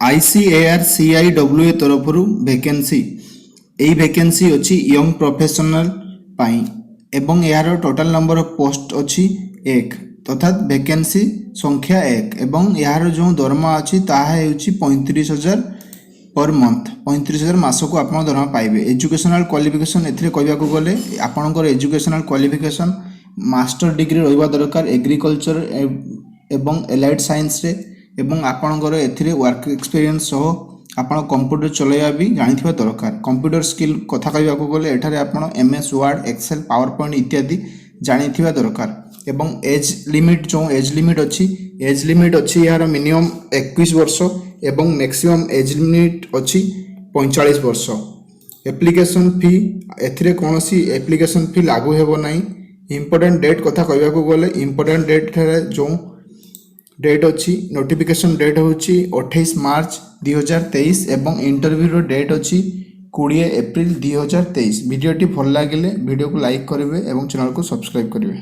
ICAR-CIWA तरफ vacancy यही vacancy अच्छी यंग प्रोफेशनल पाई एवं यार टोटाल नंबर ऑफ पोस्ट अच्छी 1 अर्थात वैकेंसी संख्या 1 एवं यार जो दरमा अच्छी ताहा हेउची 35,000 पर मंथ 35,000 मासक आप दरमा पाइबे। एजुकेशनल क्वालिफिकेशन एथिरे कहबाकू गले आपणकर एजुकेशनल क्वालिफिकेशन मास्टर डिग्री रहिबा दरकार एग्रीकल्चर एवं एलाइड साइंस रे एवं आपणकर एथिरे वर्क एक्सपीरियंस सह आपण कंप्यूटर चलाइबा भी जानिथिबा दरकार। कंप्यूटर स्किल कथा कहबाकू गले एठारे आपण MS Word Excel PowerPoint इत्यादि जानिथिबा दरकार एवं एज लिमिट जो एज लिमिट अच्छी यार मिनिमम 21 वर्ष एवं मैक्सिमम एज लिमिट अच्छी 45 वर्ष। एप्लिकेशन फी एथिरे कौनसी एप्लिकेशन फी लागू हेबो नाही। इंपोर्टेंट डेट कथा कहबाकू गले इंपोर्टेंट डेट जो डेट अच्छी नोटिफिकेशन डेट होची 28 मार्च 2023 एवं इंटरव्यू डेट अच्छी 20 एप्रिल 2023। वीडियोटी भल लगे वीडियो को लाइक करेंगे और चैनल को सब्सक्राइब करेंगे।